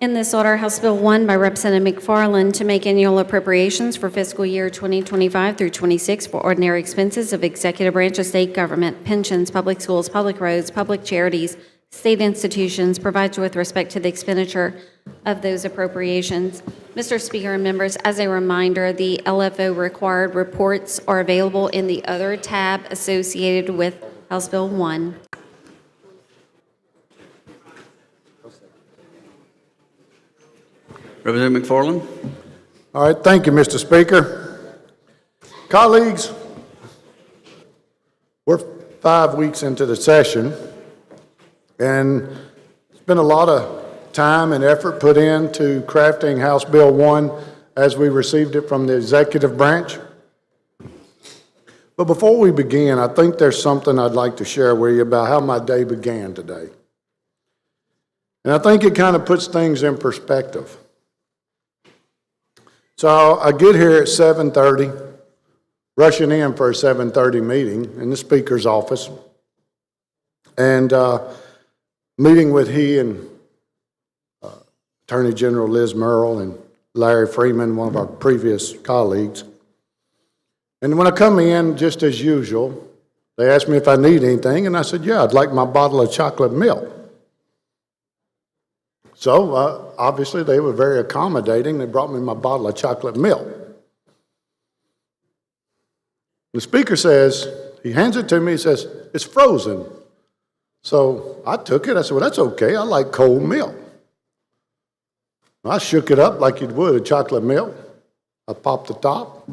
In this order, House Bill 1 by Representative McFarland to make annual appropriations for fiscal year 2025 through 26 for ordinary expenses of executive branch of state government, pensions, public schools, public roads, public charities, state institutions, provides with respect to the expenditure of those appropriations. Mr. Speaker and members, as a reminder, the LFO required reports are available in the other tab associated with House Bill 1. Representative McFarland. All right, thank you, Mr. Speaker. Colleagues, we're 5 weeks into the session, and there's been a lot of time and effort put into crafting House Bill 1 as we received it from the executive branch. But before we begin, I think there's something I'd like to share with you about how my day began today. And I think it kind of puts things in perspective. So I get here at 7:30, rushing in for a 7:30 meeting in the Speaker's office, and meeting with he and Attorney General Liz Merrill and Larry Freeman, one of our previous colleagues. And when I come in, just as usual, they asked me if I need anything, and I said, yeah, I'd like my bottle of chocolate milk. So, obviously, they were very accommodating. They brought me my bottle of chocolate milk. The Speaker says, he hands it to me, he says, it's frozen. So I took it. I said, well, that's okay. I like cold milk. I shook it up like you would a chocolate milk. I popped the top.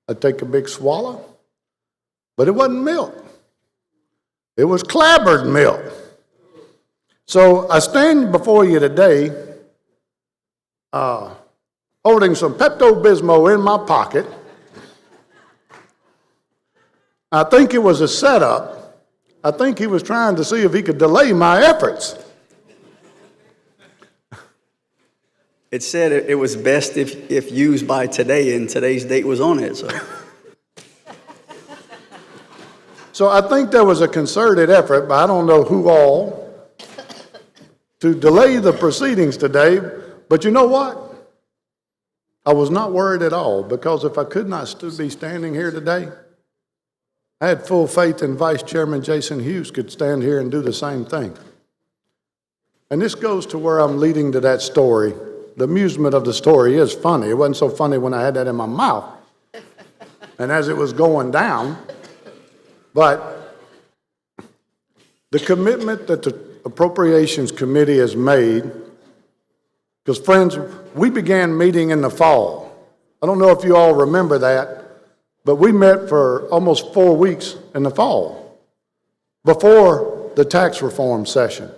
I take a big swallow. But it wasn't milk. It was clabbered milk. So I stand before you today holding some Pepto-Bismol in my pocket. I think it was a setup. I think he was trying to see if he could delay my efforts. It said it was best if used by today, and today's date was on it. So I think there was a concerted effort, but I don't know who all, to delay the proceedings today. But you know what? I was not worried at all, because if I could not be standing here today, I had full faith in Vice Chairman Jason Hughes could stand here and do the same thing. And this goes to where I'm leading to that story. The amusement of the story is funny. It wasn't so funny when I had that in my mouth and as it was going down. But the commitment that the Appropriations Committee has made, because friends, we began meeting in the fall. I don't know if you all remember that, but we met for almost 4 weeks in the fall before the tax reform session.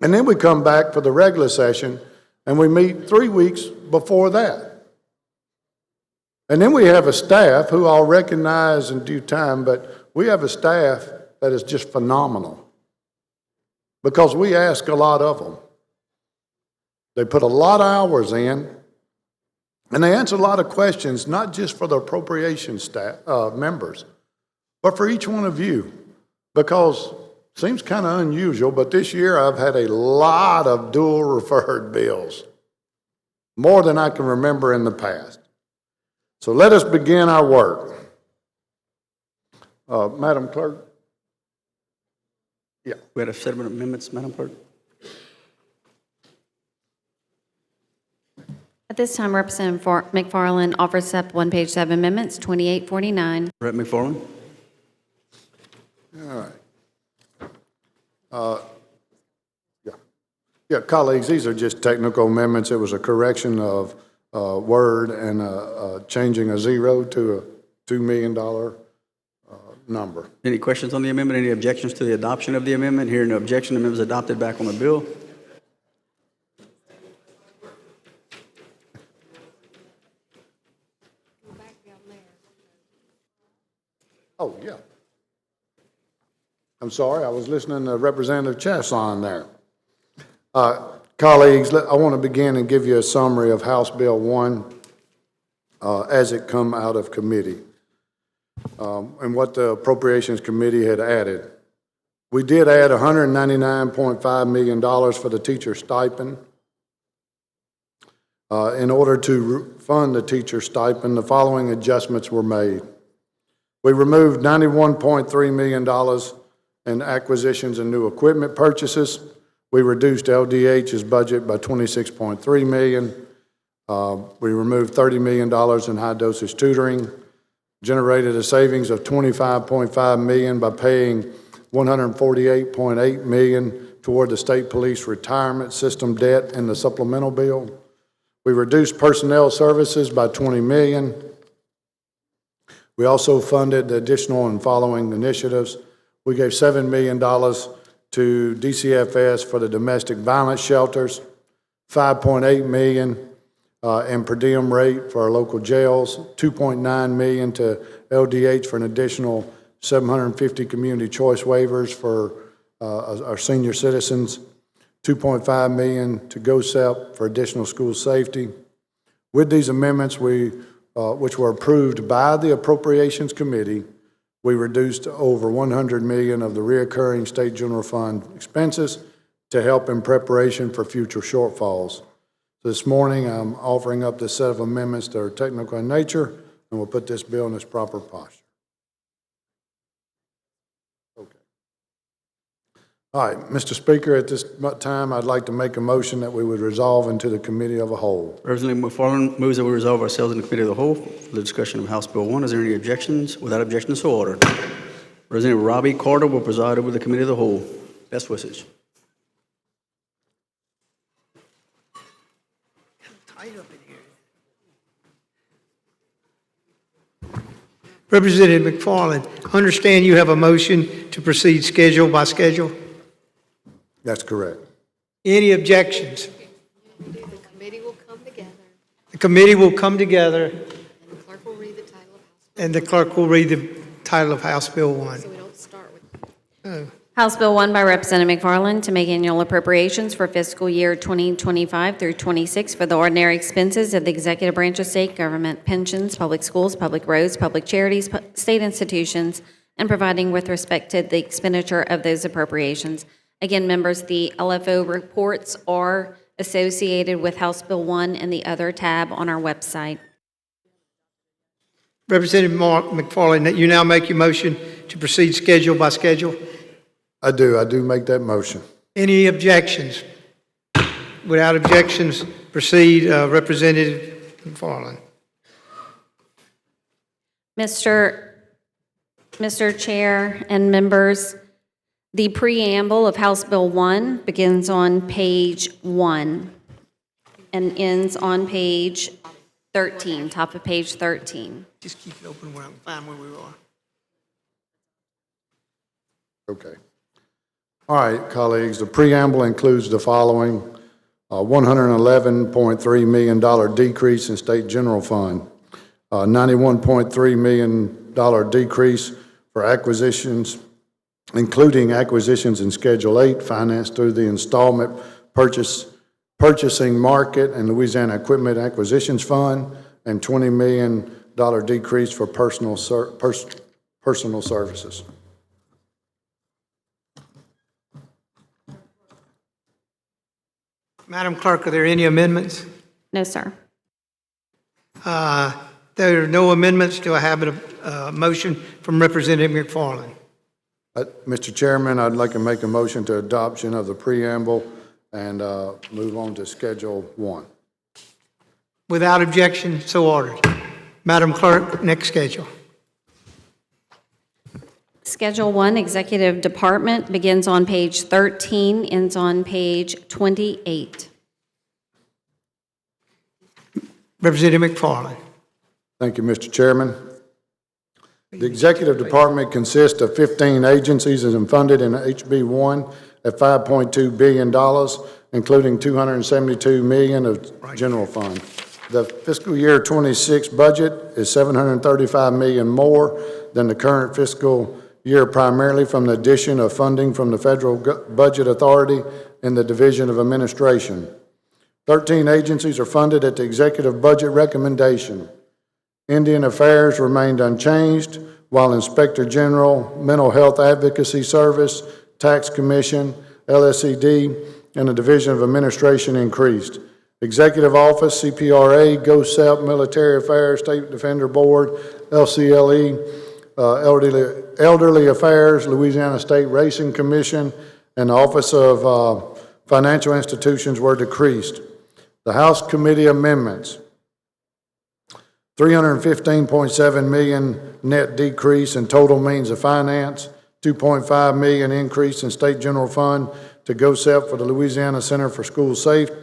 And then we come back for the regular session and we meet 3 weeks before that. And then we have a staff who I'll recognize in due time, but we have a staff that is just phenomenal because we ask a lot of them. They put a lot of hours in, and they answer a lot of questions, not just for the appropriations staff, members, but for each one of you, because it seems kind of unusual, but this year I've had a lot of dual referred bills, more than I can remember in the past. So let us begin our work. Madam Clerk? Yeah. We had a set of amendments, Madam Clerk. At this time, Representative McFarland offers up one-page 7 amendments, 2849. Rep. McFarland. All right. Yeah, colleagues, these are just technical amendments. It was a correction of a word and changing a zero to a $2 million number. Any questions on the amendment? Any objections to the adoption of the amendment? Hearing no objection, the amendment is adopted. Back on the bill. Oh, yeah. I'm sorry, I was listening to Representative Chasson there. Colleagues, I want to begin and give you a summary of House Bill 1 as it come out of committee and what the Appropriations Committee had added. We did add $199.5 million for the teacher stipend In order to fund the teacher stipend, the following adjustments were made. We removed $91.3 million in acquisitions and new equipment purchases. We reduced LDH's budget by $26.3 million. We removed $30 million in high-dosage tutoring, generated a savings of $25.5 million by paying $148.8 million toward the state police retirement system debt in the supplemental bill. We reduced personnel services by $20 million. We also funded additional and following initiatives. We gave $7 million to DCFS for the domestic violence shelters, $5.8 million in per diem rate for our local jails, $2.9 million to LDH for an additional 750 community choice waivers for our senior citizens, $2.5 million to GOSEP for additional school safety. With these amendments, which were approved by the Appropriations Committee, we reduced over $100 million of the reoccurring state general fund expenses to help in preparation for future shortfalls. This morning, I'm offering up this set of amendments that are technical in nature, and we'll put this bill in its proper posture. Okay. All right, Mr. Speaker, at this time, I'd like to make a motion that we would resolve into the committee of a whole. Representative McFarland moves that we resolve ourselves in the committee of the whole for the discussion of House Bill 1. Is there any objections? Without objection, so ordered. Representative Robbie Carter will preside over the committee of the whole. Best wishes. Representative McFarland, understand you have a motion to proceed schedule by schedule. That's correct. Any objections? The committee will come together, The committee will come together and the clerk will read the title of House and the clerk will read the title of House Bill 1. Bill, so we don't start with. House Bill 1 by Representative McFarland to make annual appropriations for fiscal year 2025 through 26 for the ordinary expenses of the executive branch of state government, pensions, public schools, public roads, public charities, state institutions, and providing with respect to the expenditure of those appropriations. Again, members, the LFO reports are associated with House Bill 1 and the other tab on our website. Representative McFarland, that you now make your motion to proceed schedule by schedule. I do make that motion. Any objections? Without objections, proceed, Representative McFarland. Mr. Chair and members, the preamble of House Bill 1 begins on page 1 and ends on page 13, top of page 13. Just keep it open where I can find where we are. Okay. All right, colleagues, the preamble includes the following: $111.3 million decrease in state general fund, $91.3 million decrease for acquisitions, including acquisitions in Schedule 8, financed through the installment purchasing market and Louisiana Equipment Acquisitions Fund, and $20 million decrease for personal services. Madam Clerk, are there any amendments? No, sir. There are no amendments. Do I have a motion from Representative McFarland? Mr. Chairman, I'd like to make a motion to adoption of the preamble and move on to Schedule 1. Without objection, so ordered. Madam Clerk, next schedule. Schedule 1, Executive Department, begins on page 13, ends on page 28. Representative McFarland. Thank you, Mr. Chairman. The Executive Department consists of 15 agencies and funded in HB 1 at $5.2 billion, including $272 million of general fund. The fiscal year 26 budget is $735 million more than the current fiscal year, primarily from the addition of funding from the Federal Budget Authority and the Division of Administration. 13 agencies are funded at the executive budget recommendation. Indian Affairs remained unchanged, while Inspector General, Mental Health Advocacy Service, Tax Commission, LSED, and the Division of Administration increased. Executive Office, CPRA, GOSEP, Military Affairs, State Defender Board, LCLE, Elderly Affairs, Louisiana State Racing Commission, and the Office of Financial Institutions were decreased. The House Committee amendments, $315.7 million net decrease in total means of finance, $2.5 million increase in State General Fund to GOSEP for the Louisiana Center for School Safety,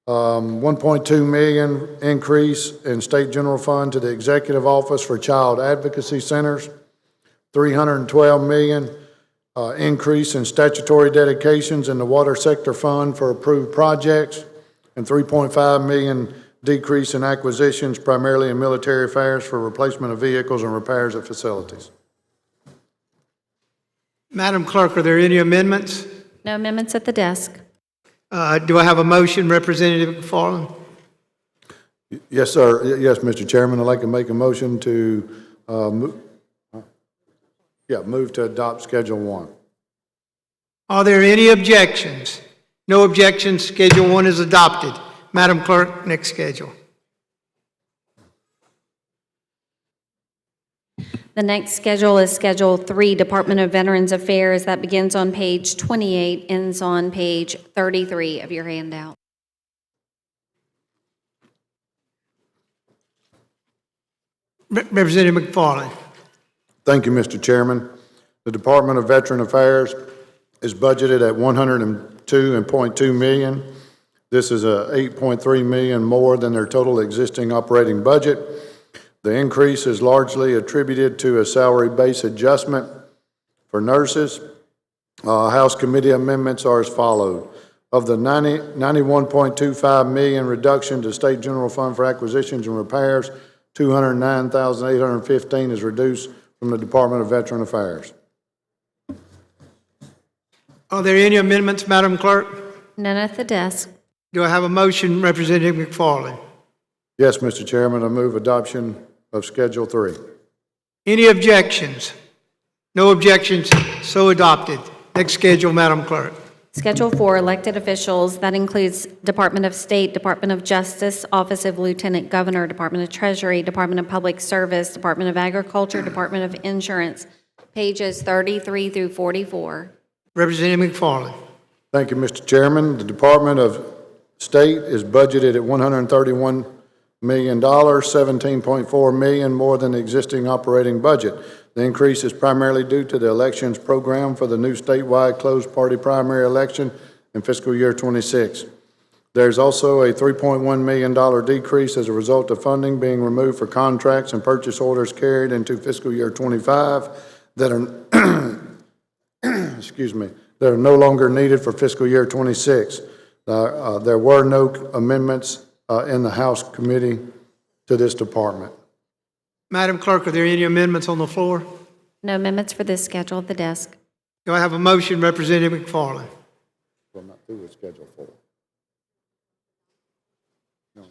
$1.2 million increase in State General Fund to the Executive Office for Child Advocacy Centers, $312 million increase in statutory dedications in the Water Sector Fund for approved projects, and $3.5 million decrease in acquisitions, primarily in military affairs, for replacement of vehicles and repairs at facilities. Madam Clerk, are there any amendments? No amendments at the desk. Do I have a motion, Representative McFarland? Yes, sir. Yes, Mr. Chairman, I'd like to make a motion to move to adopt Schedule 1. Are there any objections? No objections, Schedule 1 is adopted. Madam Clerk, next schedule. The next schedule is Schedule 3, Department of Veterans Affairs. That begins on page 28, ends on page 33 of your handout. Representative McFarland. Thank you, Mr. Chairman. The Department of Veteran Affairs is budgeted at $102.2 million. This is $8.3 million more than their total existing operating budget. The increase is largely attributed to a salary base adjustment for nurses. House Committee amendments are as follows. Of the $91.25 million reduction to State General Fund for acquisitions and repairs, $209,815 is reduced from the Department of Veteran Affairs. Are there any amendments, Madam Clerk? None at the desk. Do I have a motion, Representative McFarland? Yes, Mr. Chairman, I move adoption of Schedule 3. Any objections? No objections, so adopted. Next schedule, Madam Clerk. Schedule 4, elected officials. That includes Department of State, Department of Justice, Office of Lieutenant Governor, Department of Treasury, Department of Public Service, Department of Agriculture, Department of Insurance, pages 33 through 44. Representative McFarland. Thank you, Mr. Chairman. The Department of State is budgeted at $131 million, $17.4 million more than the existing operating budget. The increase is primarily due to the elections program for the new statewide closed party primary election in fiscal year 26. There's also a $3.1 million decrease as a result of funding being removed for contracts and purchase orders carried into fiscal year 25 that are that are no longer needed for fiscal year 26. There were no amendments in the House Committee to this department. Madam Clerk, are there any amendments on the floor? No amendments for this schedule at the desk. Do I have a motion, Representative McFarland? I'm not through with Schedule 4. No.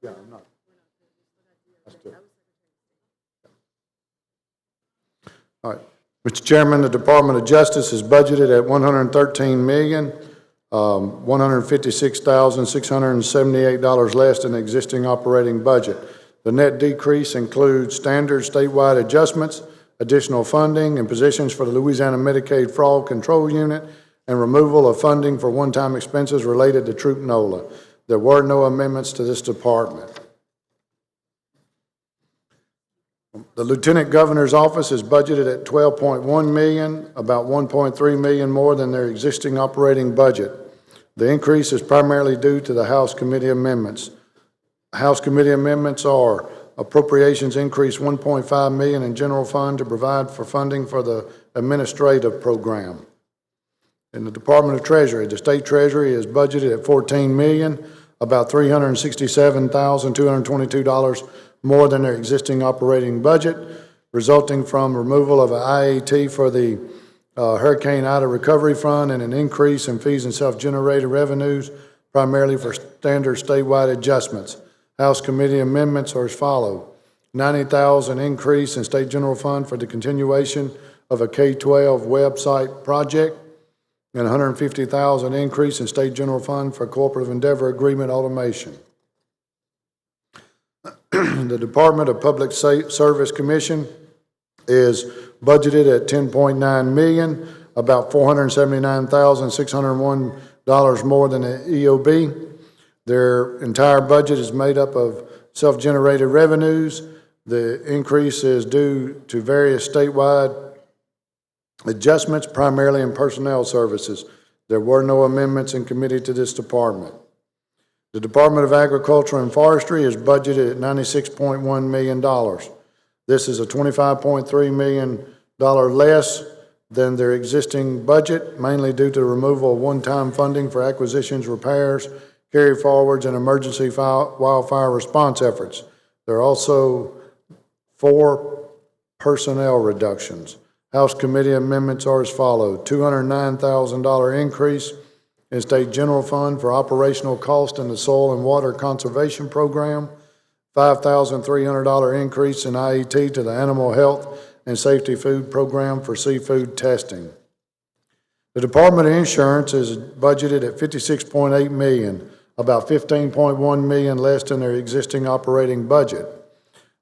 Yeah, I'm not. All right. Mr. Chairman, the Department of Justice is budgeted at $113,156,678 less than the existing operating budget. The net decrease includes standard statewide adjustments, additional funding, and positions for the Louisiana Medicaid Fraud Control Unit, and removal of funding for one-time expenses related to Troop NOLA. There were no amendments to this department. The Lieutenant Governor's Office is budgeted at $12.1 million, about $1.3 million more than their existing operating budget. The increase is primarily due to the House Committee amendments. House Committee amendments are appropriations increase $1.5 million in general fund to provide for funding for the administrative program. In the Department of Treasury, the State Treasury is budgeted at $14 million, about $367,222 more than their existing operating budget, resulting from removal of an IAT for the Hurricane Ida Recovery Fund and an increase in fees and self-generated revenues, primarily for standard statewide adjustments. House Committee amendments are as follows. $90,000 increase in State General Fund for the continuation of a K-12 website project. and $150,000 increase in State General Fund for Cooperative Endeavor Agreement Automation. The Department of Public Service Commission is budgeted at $10.9 million, about $479,601 more than the EOB. Their entire budget is made up of self-generated revenues. The increase is due to various statewide adjustments, primarily in personnel services. There were no amendments in committee to this department. The Department of Agriculture and Forestry is budgeted at $96.1 million. This is a $25.3 million less than their existing budget, mainly due to the removal of one-time funding for acquisitions, repairs, carry-forwards, and emergency wildfire response efforts. There are also 4 personnel reductions. House committee amendments are as follows: $209,000 increase in State General Fund for operational cost in the Soil and Water Conservation Program, $5,300 increase in IET to the Animal Health and Safety Food Program for seafood testing. The Department of Insurance is budgeted at $56.8 million, about $15.1 million less than their existing operating budget.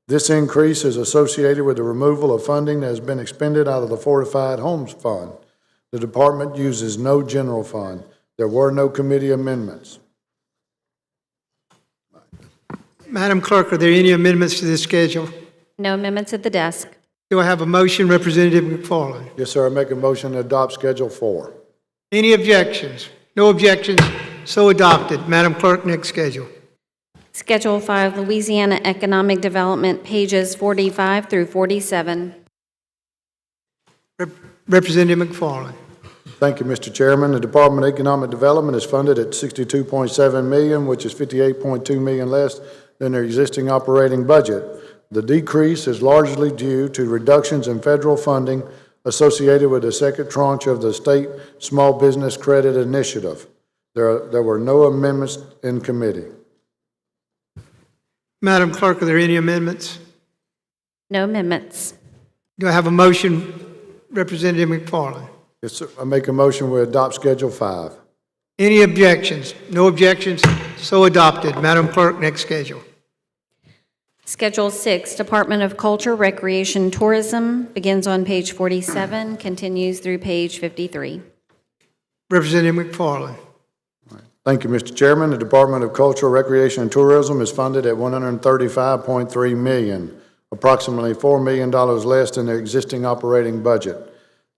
This increase is associated with the removal of funding that has been expended out of the Fortified Homes Fund. The department uses no general fund. There were no committee amendments. Madam Clerk, are there any amendments to this schedule? No amendments at the desk. Do I have a motion, Representative McFarland? Yes, sir. I make a motion to adopt Schedule 4. Any objections? No objections, so adopted. Madam Clerk, next schedule. Schedule 5, Louisiana Economic Development, pages 45 through 47. Representative McFarland. Thank you, Mr. Chairman. The Department of Economic Development is funded at $62.7 million, which is $58.2 million less than their existing operating budget. The decrease is largely due to reductions in federal funding associated with the second tranche of the State Small Business Credit Initiative. There were no amendments in committee. Madam Clerk, are there any amendments? No amendments. Do I have a motion, Representative McFarland? Yes, sir. I make a motion we adopt Schedule 5. Any objections? No objections, so adopted. Madam Clerk, next schedule. Schedule 6, Department of Culture, Recreation, Tourism, begins on page 47, continues through page 53. Representative McFarland. Thank you, Mr. Chairman. The Department of Culture, Recreation, and Tourism is funded at $135.3 million, approximately $4 million less than their existing operating budget.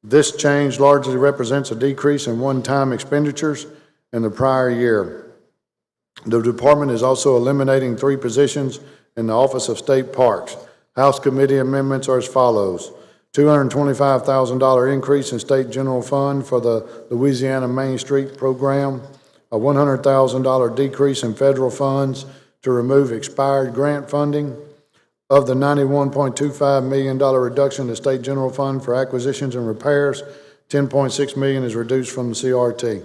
This change largely represents a decrease in one-time expenditures in the prior year. The department is also eliminating 3 positions in the Office of State Parks. House committee amendments are as follows: $225,000 increase in State General Fund for the Louisiana Main Street Program, a $100,000 decrease in federal funds to remove expired grant funding. Of the $91.25 million reduction in State General Fund for acquisitions and repairs, $10.6 million is reduced from the CRT.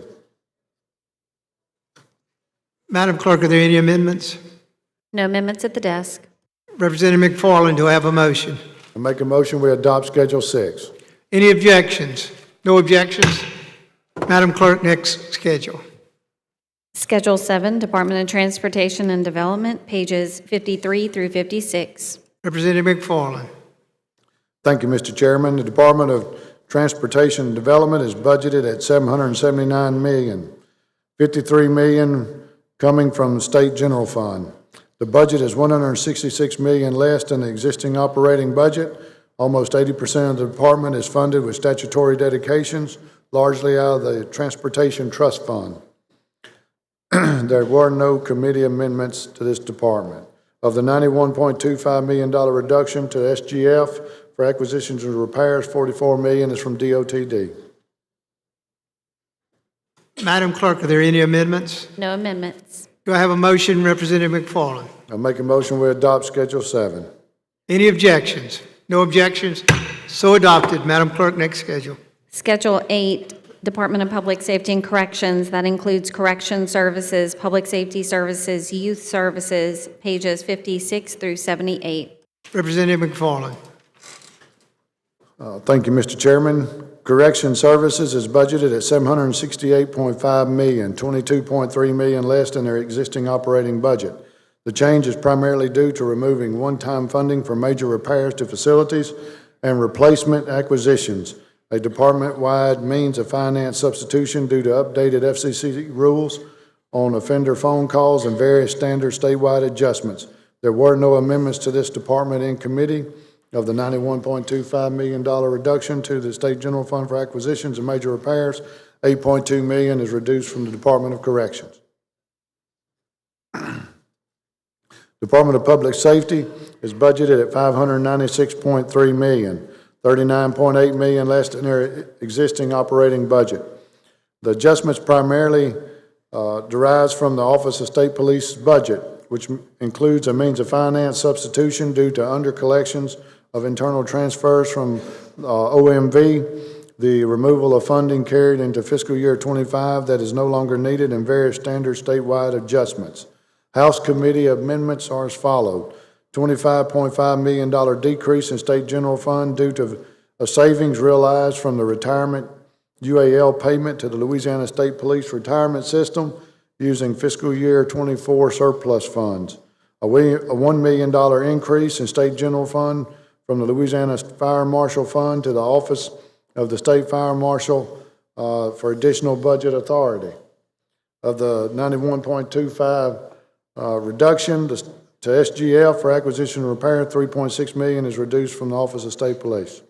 Madam Clerk, are there any amendments? No amendments at the desk. Representative McFarland, do I have a motion? I make a motion we adopt Schedule 6. Any objections? No objections? Madam Clerk, next schedule. Schedule 7, Department of Transportation and Development, pages 53 through 56. Representative McFarland. Thank you, Mr. Chairman. The Department of Transportation and Development is budgeted at $779 million, $53 million coming from the State General Fund. The budget is $166 million less than the existing operating budget. Almost 80% of the department is funded with statutory dedications, largely out of the Transportation Trust Fund. There were no committee amendments to this department. Of the $91.25 million reduction to SGF for acquisitions and repairs, $44 million is from DOTD. Madam Clerk, are there any amendments? No amendments. Do I have a motion, Representative McFarland? I make a motion we adopt Schedule 7. Any objections? No objections, so adopted. Madam Clerk, next schedule. Schedule 8, Department of Public Safety and Corrections, that includes correction services, public safety services, youth services, pages 56 through 78. Representative McFarland. Thank you, Mr. Chairman. Correction Services is budgeted at $768.5 million, $22.3 million less than their existing operating budget. The change is primarily due to removing one-time funding for major repairs to facilities and replacement acquisitions, a department-wide means of finance substitution due to updated FCC rules on offender phone calls and various standard statewide adjustments. There were no amendments to this department in committee. Of the $91.25 million reduction to the State General Fund for acquisitions and major repairs, $8.2 million is reduced from the Department of Corrections. Department of Public Safety is budgeted at $596.3 million, $39.8 million less than their existing operating budget. The adjustments primarily derives from the Office of State Police budget, which includes a means of finance substitution due to under-collections of internal transfers from OMV, the removal of funding carried into fiscal year 25 that is no longer needed, and various standard statewide adjustments. House committee amendments are as follows. $25.5 million decrease in state general fund due to a savings realized from the retirement UAL payment to the Louisiana State Police retirement system using fiscal year 24 surplus funds. A $1 million increase in state general fund from the Louisiana Fire Marshal Fund to the Office of the State Fire Marshal for additional budget authority. Of the 91.25 reduction to SGL for acquisition and repair, $3.6 million is reduced from the Office of State Police.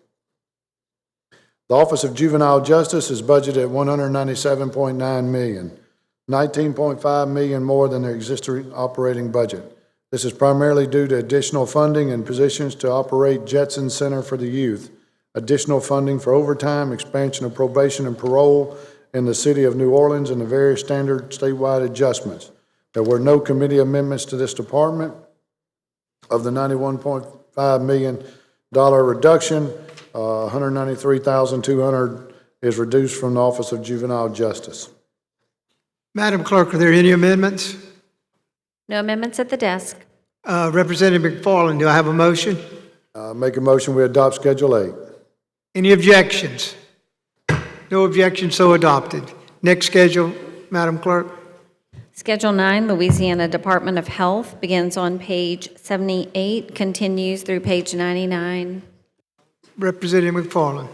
The Office of Juvenile Justice is budgeted at $197.9 million, $19.5 million more than their existing operating budget. This is primarily due to additional funding and positions to operate Jetson Center for the Youth, additional funding for overtime, expansion of probation and parole in the city of New Orleans, and the various standard statewide adjustments. There were no committee amendments to this department. Of the $91.5 million reduction, $193,200 is reduced from the Office of Juvenile Justice. Madam Clerk, are there any amendments? No amendments at the desk. Representative McFarland, do I have a motion? Make a motion we adopt Schedule 8. Any objections? No objections, so adopted. Next schedule, Madam Clerk. Schedule 9, Louisiana Department of Health, begins on page 78, continues through page 99. Representative McFarland.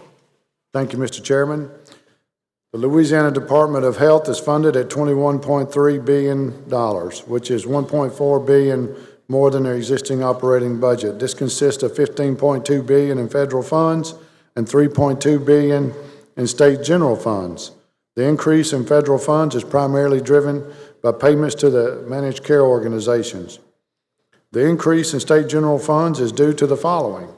Thank you, Mr. Chairman. The Louisiana Department of Health is funded at $21.3 billion, which is $1.4 billion more than their existing operating budget. This consists of $15.2 billion in federal funds and $3.2 billion in state general funds. The increase in federal funds is primarily driven by payments to the managed care organizations. The increase in state general funds is due to the following: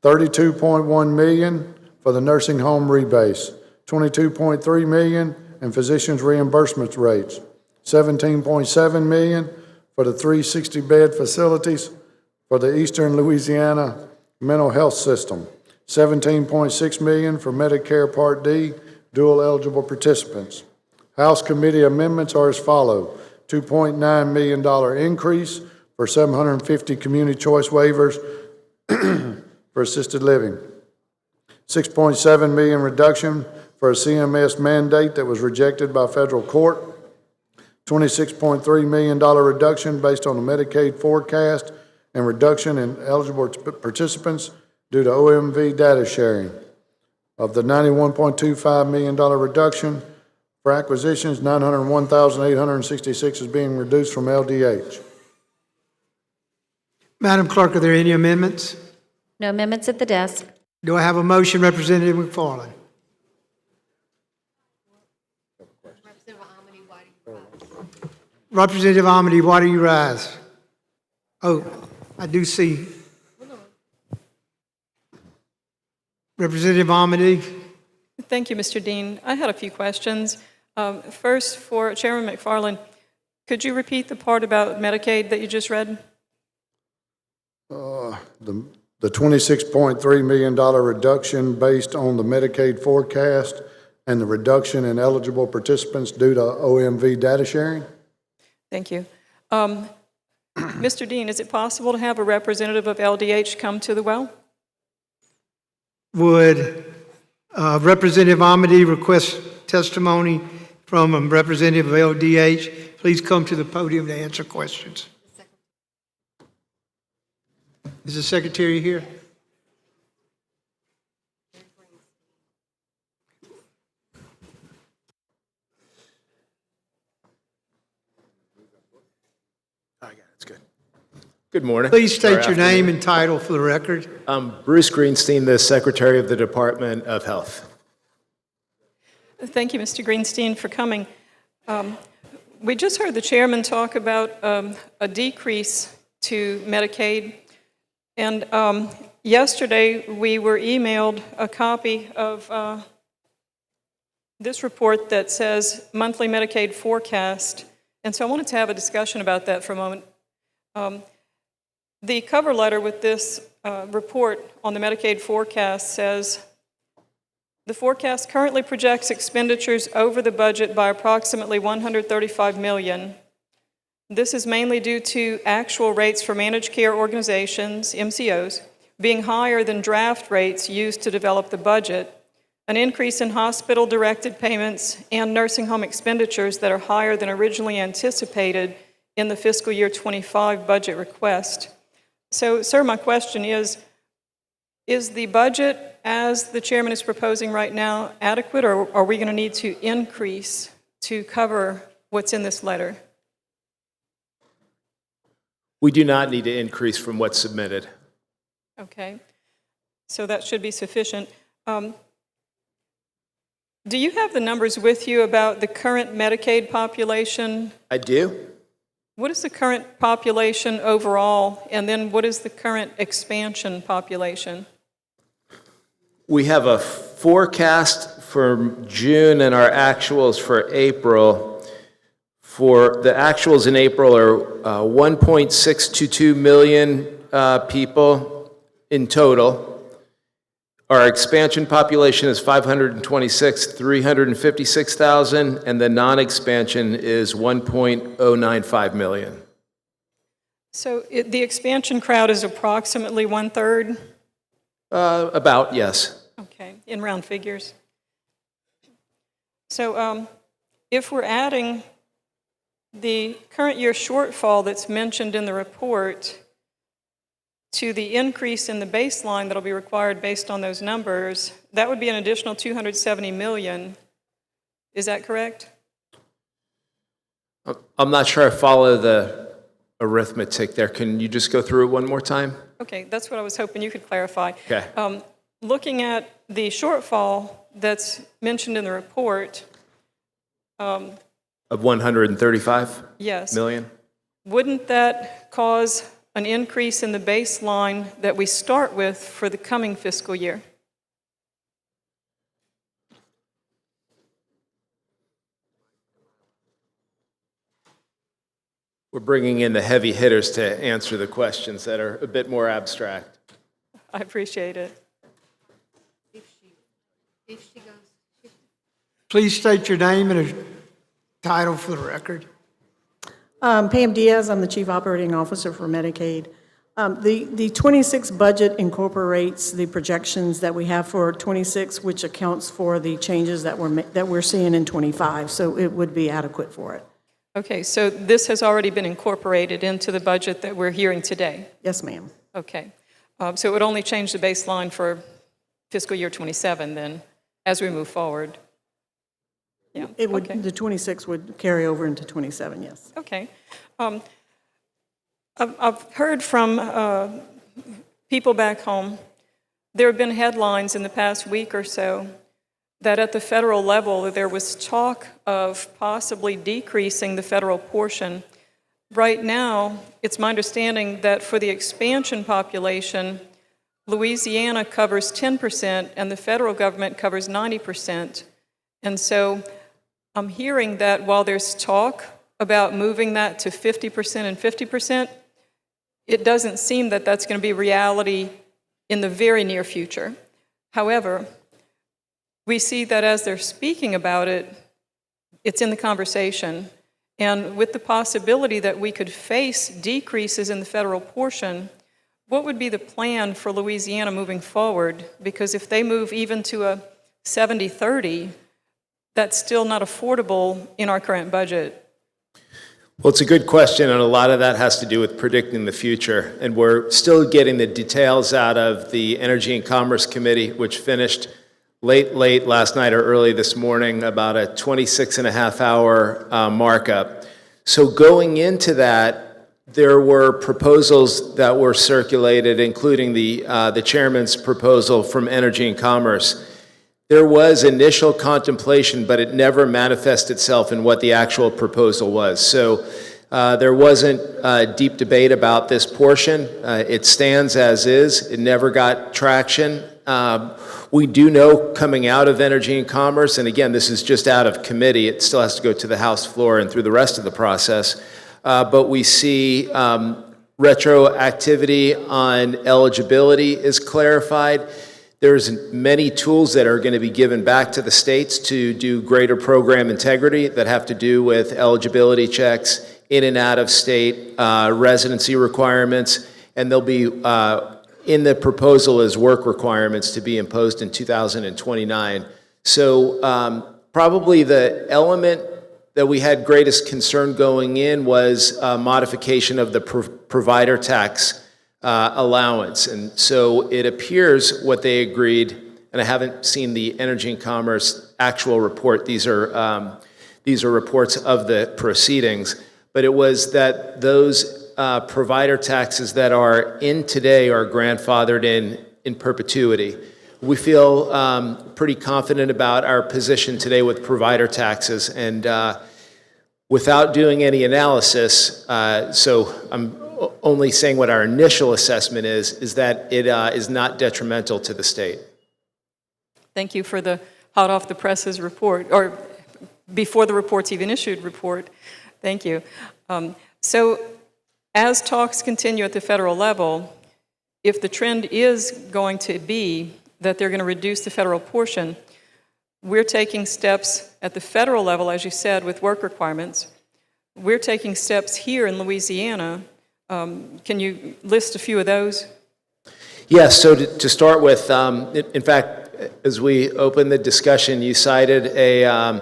$32.1 million for the nursing home rebase, $22.3 million in physicians' reimbursement rates, $17.7 million for the 360-bed facilities for the Eastern Louisiana mental health system, $17.6 million for Medicare Part D dual eligible participants. House committee amendments are as follows: $2.9 million increase for 750 community choice waivers for assisted living, $6.7 million reduction for a CMS mandate that was rejected by federal court, $26.3 million reduction based on the Medicaid forecast and reduction in eligible participants due to OMV data sharing. Of the $91.25 million reduction for acquisitions, $901,866 is being reduced from LDH. Madam Clerk, are there any amendments? No amendments at the desk. Do I have a motion, Representative McFarland? Representative Amity, why do you rise? Representative Amity, why do you rise? Oh, I do see. Representative Amity. Thank you, Mr. Dean. I had a few questions. First, for Chairman McFarland, could you repeat the part about Medicaid that you just read? The $26.3 million reduction based on the Medicaid forecast and the reduction in eligible participants due to OMV data sharing. Thank you. Mr. Dean, is it possible to have a representative of LDH come to the well? Would Representative Amity requests testimony from Representative LDH. Please come to the podium to answer questions. Is the secretary here? I got it, it's good. Good morning. Please state Or your name afternoon. and title for the record. I'm Bruce Greenstein, the Secretary of the Department of Health. Thank you, Mr. Greenstein, for coming. We just heard the chairman talk about a decrease to Medicaid, and yesterday we were emailed a copy of this report that says monthly Medicaid forecast, and so I wanted to have a discussion about that for a moment. The cover letter with this report on the Medicaid forecast says, the forecast currently projects expenditures over the budget by approximately $135 million. This is mainly due to actual rates for managed care organizations, MCOs, being higher than draft rates used to develop the budget, an increase in hospital-directed payments and nursing home expenditures that are higher than originally anticipated in the fiscal year 25 budget request. So, sir, my question is the budget as the chairman is proposing right now adequate, or are we going to need to increase to cover what's in this letter? We do not need to increase from what's submitted. Okay, so that should be sufficient. Do you have the numbers with you about the current Medicaid population? I do. What is the current population overall, and then what is the current expansion population? We have a forecast for June and our actuals for April. For the actuals in April are 1.622 million people in total. Our expansion population is 356,000, and the non-expansion is 1.095 million. So the expansion crowd is approximately one-third? About, yes. Okay, in round figures. So if we're adding the current year shortfall that's mentioned in the report to the increase in the baseline that'll be required based on those numbers, that would be an additional $270 million. Is that correct? I'm not sure I follow the arithmetic there. Can you just go through it one more time? Okay, that's what I was hoping you could clarify. Okay. Looking at the shortfall that's mentioned in the report, Of 135 yes, million? wouldn't that cause an increase in the baseline that we start with for the coming fiscal year? We're bringing in the heavy hitters to answer the questions that are a bit more abstract. I appreciate it. If she goes, Please state your name and a title for the record. Pam Diaz, I'm the Chief Operating Officer for Medicaid. The 26 budget incorporates the projections that we have for 26, which accounts for the changes that we're seeing in 25, so it would be adequate for it. Okay, so this has already been incorporated into the budget that we're hearing today? Yes, ma'am. Okay. So it would only change the baseline for fiscal year 27 then, as we move forward? Yeah, It would, okay. the 26 would carry over into 27, yes. Okay. I've heard from people back home, there have been headlines in the past week or so that at the federal level there was talk of possibly decreasing the federal portion. Right now, it's my understanding that for the expansion population, Louisiana covers 10% and the federal government covers 90%. And so I'm hearing that while there's talk about moving that to 50% and 50%, it doesn't seem that that's going to be reality in the very near future. However, we see that as they're speaking about it, it's in the conversation. And with the possibility that we could face decreases in the federal portion, what would be the plan for Louisiana moving forward? Because if they move even to a 70/30, that's still not affordable in our current budget. Well, it's a good question, and a lot of that has to do with predicting the future. And we're still getting the details out of the Energy and Commerce Committee, which finished late last night or early this morning, about a 26.5-hour markup. So going into that, there were proposals that were circulated, including the chairman's proposal from Energy and Commerce. There was initial contemplation, but it never manifested itself in what the actual proposal was. So there wasn't a deep debate about this portion. It stands as is. It never got traction. We do know coming out of Energy and Commerce, and again, this is just out of committee, it still has to go to the House floor and through the rest of the process, but we see retroactivity on eligibility is clarified. There's many tools that are going to be given back to the states to do greater program integrity that have to do with eligibility checks, in and out of state residency requirements, and there'll be in the proposal as work requirements to be imposed in 2029. So probably the element that we had greatest concern going in was modification of the provider tax allowance. And so it appears what they agreed, and I haven't seen the Energy and Commerce actual report. These are reports of the proceedings, but it was that those provider taxes that are in today are grandfathered in perpetuity. We feel pretty confident about our position today with provider taxes, and without doing any analysis, so I'm only saying what our initial assessment is that it is not detrimental to the state. Thank you for the hot off the presses report, or before the report's even issued report. Thank you. So as talks continue at the federal level, if the trend is going to be that they're going to reduce the federal portion, we're taking steps at the federal level, as you said, with work requirements. We're taking steps here in Louisiana. Can you list a few of those? Yes, so to start with, in fact, as we opened the discussion, you cited a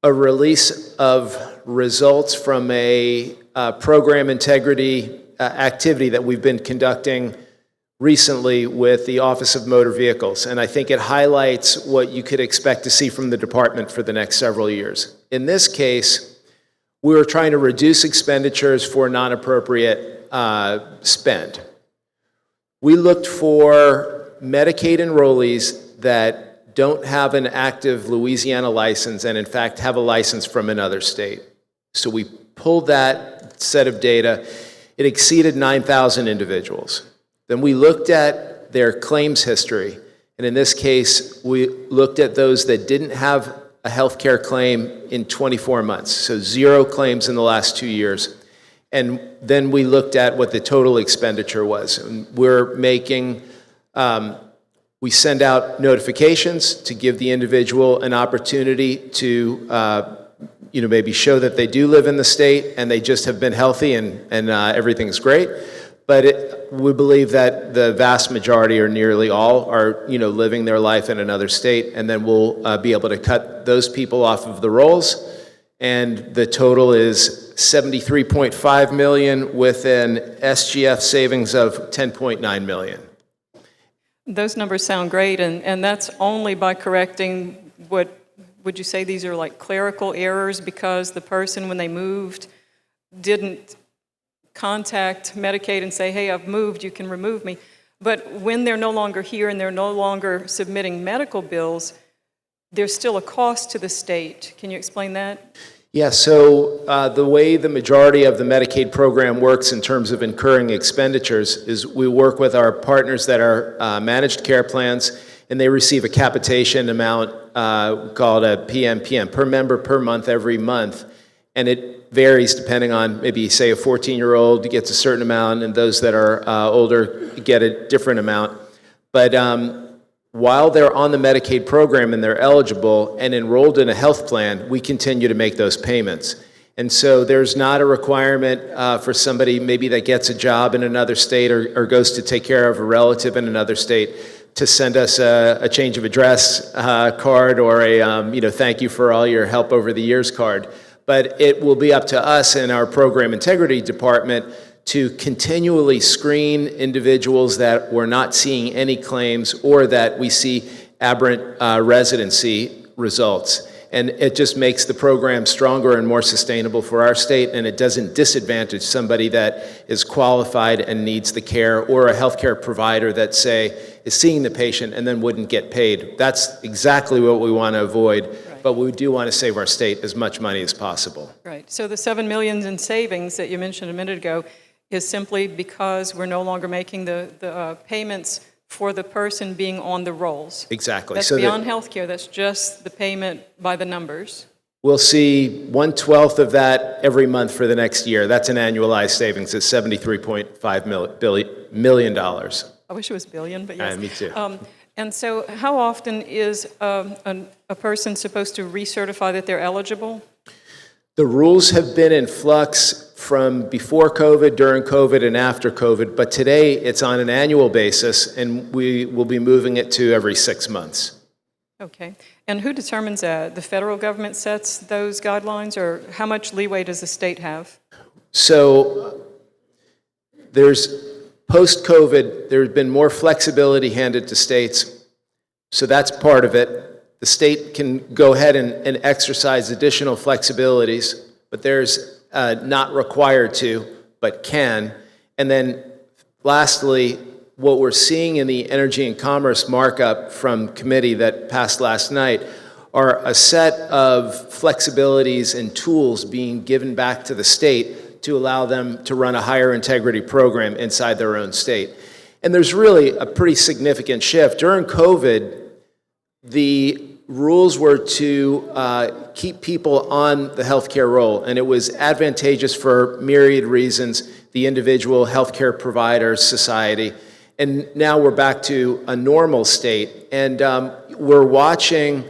release of results from a program integrity activity that we've been conducting recently with the Office of Motor Vehicles, and I think it highlights what you could expect to see from the department for the next several years. In this case, we were trying to reduce expenditures for non-appropriate spend. We looked for Medicaid enrollees that don't have an active Louisiana license and in fact have a license from another state. So we pulled that set of data. It exceeded 9,000 individuals. Then we looked at their claims history, and in this case, we looked at those that didn't have a healthcare claim in 24 months, so 0 claims in the last 2 years. And then we looked at what the total expenditure was. And we're making, we send out notifications to give the individual an opportunity to maybe show that they do live in the state and they just have been healthy and everything's great. But we believe that the vast majority or nearly all are, living their life in another state, and then we'll be able to cut those people off of the rolls. And the total is $73.5 million with an SGF savings of $10.9 million. Those numbers sound great, and that's only by correcting what, would you say these are like clerical errors because the person, when they moved, didn't contact Medicaid and say, hey, I've moved, you can remove me. But when they're no longer here and they're no longer submitting medical bills, there's still a cost to the state. Can you explain that? Yeah, so the way the majority of the Medicaid program works in terms of incurring expenditures is we work with our partners that are managed care plans, and they receive a capitation amount called a PMPM, per member per month every month. And it varies depending on maybe, say, a 14-year-old gets a certain amount, and those that are older get a different amount. But while they're on the Medicaid program and they're eligible and enrolled in a health plan, we continue to make those payments. And so there's not a requirement for somebody maybe that gets a job in another state or goes to take care of a relative in another state to send us a change of address card or a thank you for all your help over the years card. But it will be up to us and our program integrity department to continually screen individuals that we're not seeing any claims or that we see aberrant residency results. And it just makes the program stronger and more sustainable for our state, and it doesn't disadvantage somebody that is qualified and needs the care, or a healthcare provider that, say, is seeing the patient and then wouldn't get paid. That's exactly what we want to avoid, but we do want to save our state as much money as possible. Right. So the $7 million in savings that you mentioned a minute ago is simply because we're no longer making the payments for the person being on the rolls. Exactly. That's beyond healthcare. That's just the payment by the numbers. We'll see 1/12 of that every month for the next year. That's an annualized savings of $73.5 million. I wish it was billion, but yes. Me too. And so how often is a person supposed to recertify that they're eligible? The rules have been in flux from before COVID, during COVID, and after COVID, but today it's on an annual basis, and we will be moving it to every 6 months. Okay. And who determines that? The federal government sets those guidelines, or how much leeway does the state have? So there's post-COVID, there's been more flexibility handed to states, so that's part of it. The state can go ahead and exercise additional flexibilities, but there's not required to, but can. And then lastly, what we're seeing in the Energy and Commerce markup from committee that passed last night are a set of flexibilities and tools being given back to the state to allow them to run a higher integrity program inside their own state. And there's really a pretty significant shift. During COVID, the rules were to keep people on the healthcare roll, and it was advantageous for myriad reasons, the individual, healthcare providers, society. And now we're back to a normal state, and we're watching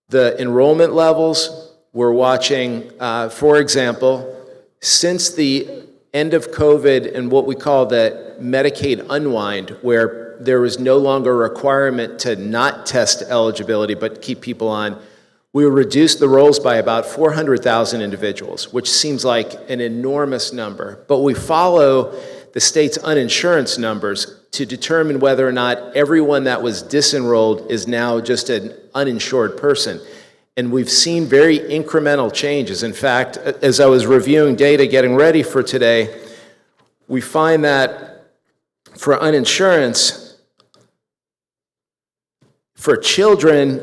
the enrollment levels. We're watching, for example, since the end of COVID and what we call the Medicaid unwind, where there was no longer a requirement to not test eligibility but keep people on, we reduced the rolls by about 400,000 individuals, which seems like an enormous number. But we follow the state's uninsurance numbers to determine whether or not everyone that was disenrolled is now just an uninsured person. And we've seen very incremental changes. In fact, as I was reviewing data getting ready for today, we find that for uninsurance, for children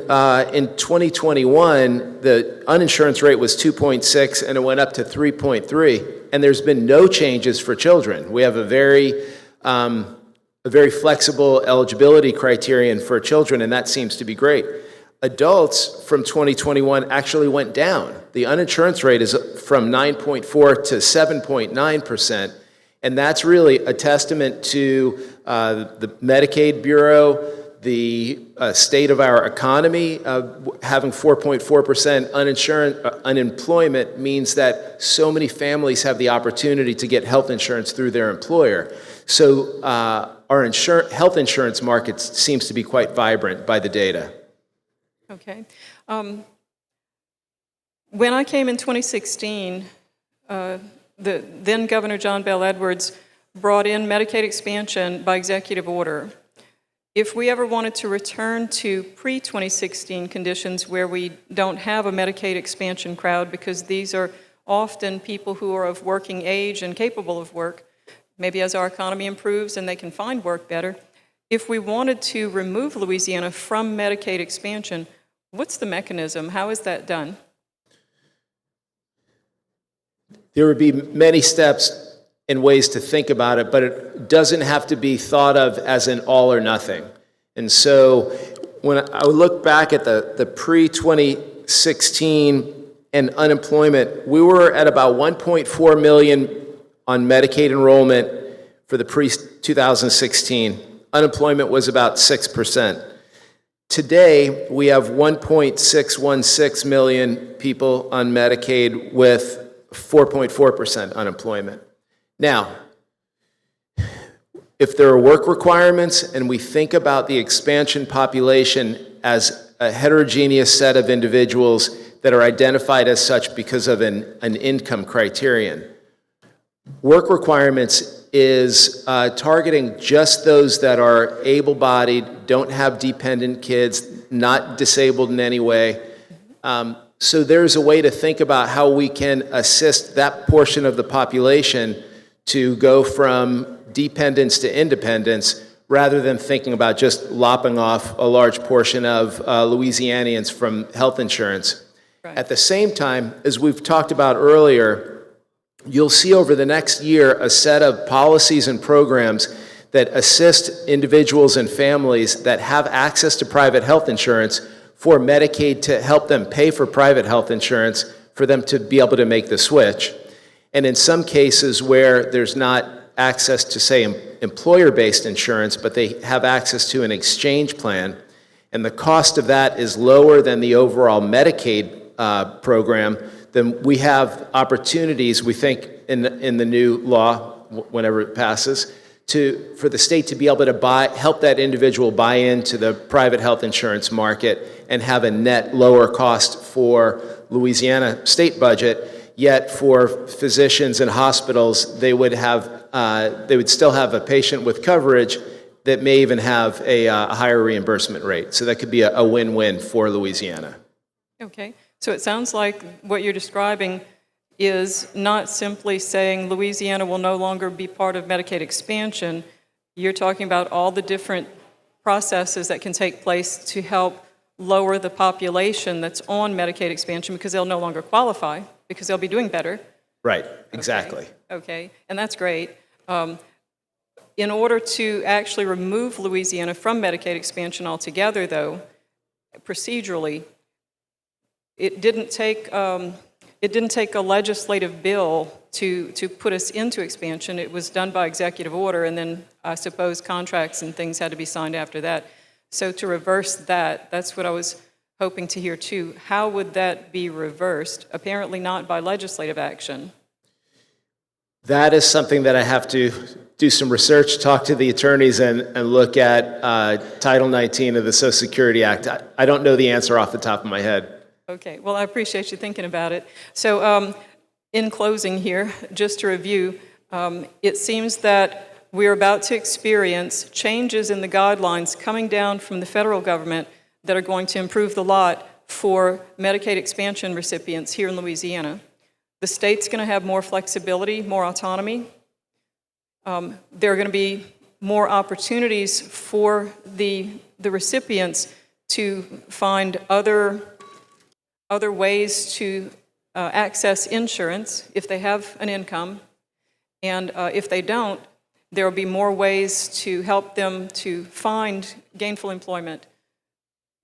in 2021, the uninsurance rate was 2.6 and it went up to 3.3. And there's been no changes for children. We have a very flexible eligibility criterion for children, and that seems to be great. Adults from 2021 actually went down. The uninsurance rate is from 9.4 to 7.9%, and that's really a testament to the Medicaid Bureau, the state of our economy. Having 4.4% unemployment means that so many families have the opportunity to get health insurance through their employer. So our health insurance market seems to be quite vibrant by the data. Okay. When I came in 2016, the then Governor John Bel Edwards brought in Medicaid expansion by executive order. If we ever wanted to return to pre-2016 conditions where we don't have a Medicaid expansion crowd, because these are often people who are of working age and capable of work, maybe as our economy improves and they can find work better, if we wanted to remove Louisiana from Medicaid expansion, what's the mechanism? How is that done? There would be many steps and ways to think about it, but it doesn't have to be thought of as an all or nothing. And so when I look back at the pre-2016 and unemployment, we were at about 1.4 million on Medicaid enrollment for the pre-2016. Unemployment was about 6%. Today, we have 1.616 million people on Medicaid with 4.4% unemployment. Now, if there are work requirements and we think about the expansion population as a heterogeneous set of individuals that are identified as such because of an income criterion, work requirements is targeting just those that are able-bodied, don't have dependent kids, not disabled in any way. So there's a way to think about how we can assist that portion of the population to go from dependence to independence, rather than thinking about just lopping off a large portion of Louisianians from health insurance. Right. At the same time, as we've talked about earlier, you'll see over the next year a set of policies and programs that assist individuals and families that have access to private health insurance for Medicaid to help them pay for private health insurance for them to be able to make the switch. And in some cases where there's not access to, say, employer-based insurance, but they have access to an exchange plan, and the cost of that is lower than the overall Medicaid program, then we have opportunities, we think, in the new law, whenever it passes, for the state to be able to help that individual buy into the private health insurance market and have a net lower cost for Louisiana state budget. Yet for physicians and hospitals, they would still have a patient with coverage that may even have a higher reimbursement rate. So that could be a win-win for Louisiana. Okay, so it sounds like what you're describing is not simply saying Louisiana will no longer be part of Medicaid expansion. You're talking about all the different processes that can take place to help lower the population that's on Medicaid expansion because they'll no longer qualify, because they'll be doing better. Right, exactly. Okay, and that's great. In order to actually remove Louisiana from Medicaid expansion altogether, though, procedurally, it didn't take a legislative bill to put us into expansion. It was done by executive order, and then I suppose contracts and things had to be signed after that. So to reverse that, that's what I was hoping to hear too. How would that be reversed? Apparently not by legislative action. That is something that I have to do some research, talk to the attorneys, and look at Title 19 of the Social Security Act. I don't know the answer off the top of my head. Okay, well, I appreciate you thinking about it. So in closing here, just to review, it seems that we're about to experience changes in the guidelines coming down from the federal government that are going to improve the lot for Medicaid expansion recipients here in Louisiana. The state's going to have more flexibility, more autonomy. There are going to be more opportunities for the recipients to find other ways to access insurance if they have an income. And if they don't, there will be more ways to help them to find gainful employment.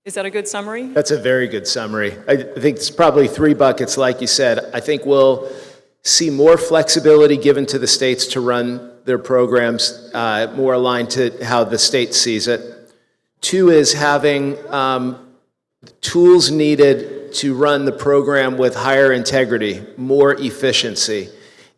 Is that a good summary? That's a very good summary. I think it's probably 3 buckets, like you said. I think we'll see more flexibility given to the states to run their programs more aligned to how the state sees it. 2 is having tools needed to run the program with higher integrity, more efficiency.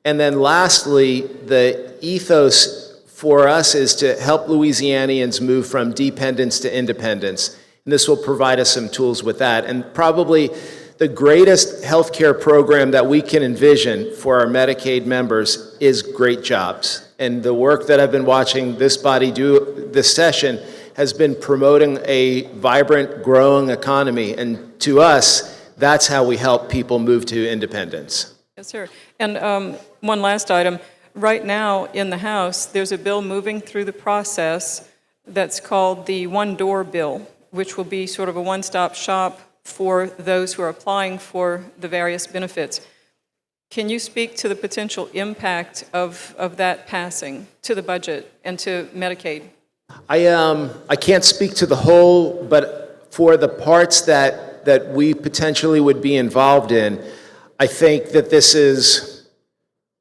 And then lastly, the ethos for us is to help Louisianians move from dependence to independence. And this will provide us some tools with that. And probably the greatest healthcare program that we can envision for our Medicaid members is Great Jobs. And the work that I've been watching this body do this session has been promoting a vibrant, growing economy. And to us, that's how we help people move to independence. Yes, sir. And one last item. Right now in the House, there's a bill moving through the process that's called the one-door bill, which will be sort of a one-stop shop for those who are applying for the various benefits. Can you speak to the potential impact of that passing to the budget and to Medicaid? I can't speak to the whole, but for the parts that we potentially would be involved in, I think that this is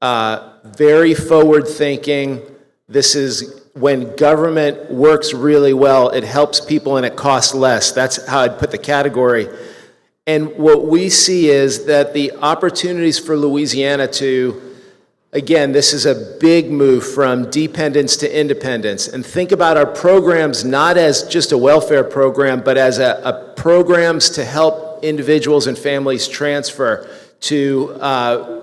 very forward-thinking. This is when government works really well, it helps people and it costs less. That's how I'd put the category. And what we see is that the opportunities for Louisiana to Again, this is a big move from dependence to independence. And think about our programs not as just a welfare program, but as a programs to help individuals and families transfer to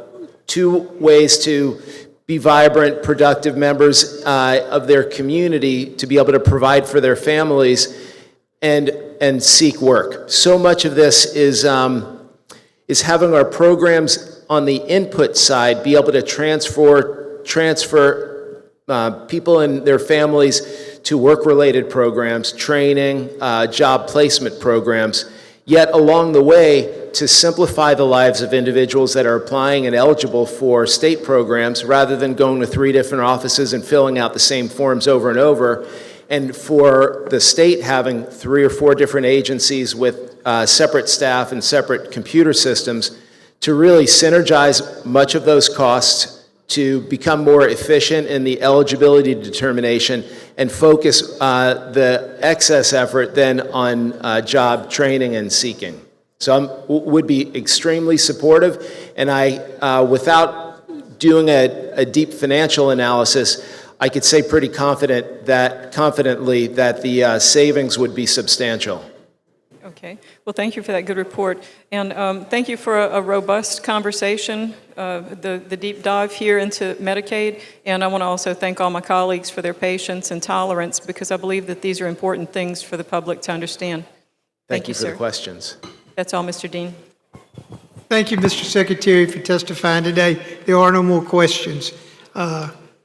ways to be vibrant, productive members of their community, to be able to provide for their families and seek work. So much of this is having our programs on the input side be able to transfer people and their families to work-related programs, training, job placement programs, yet along the way to simplify the lives of individuals that are applying and eligible for state programs rather than going to 3 different offices and filling out the same forms over and over, and for the state having 3 or 4 different agencies with separate staff and separate computer systems to really synergize much of those costs to become more efficient in the eligibility determination and focus the excess effort then on job training and seeking. So I would be extremely supportive, and without doing a deep financial analysis, I could say pretty confidently that the savings would be substantial. Okay. Well, thank you for that good report. And thank you for a robust conversation, the deep dive here into Medicaid. And I want to also thank all my colleagues for their patience and tolerance, because I believe that these are important things for the public to understand. Thank you for sir. the questions. That's all, Mr. Dean. Thank you, Mr. Secretary, for testifying today. There are no more questions.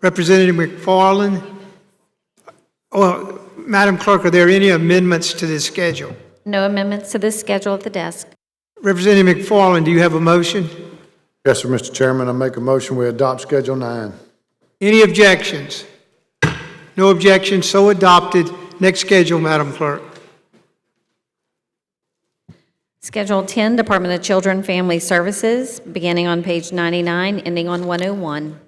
Representative McFarland, Madam Clerk, are there any amendments to this schedule? No amendments to this schedule at the desk. Representative McFarland, do you have a motion? Yes, sir, Mr. Chairman, I make a motion we adopt Schedule 9. Any objections? No objections, so adopted. Next schedule, Madam Clerk. Schedule 10, Department of Children and Family Services, beginning on page 99, ending on 101.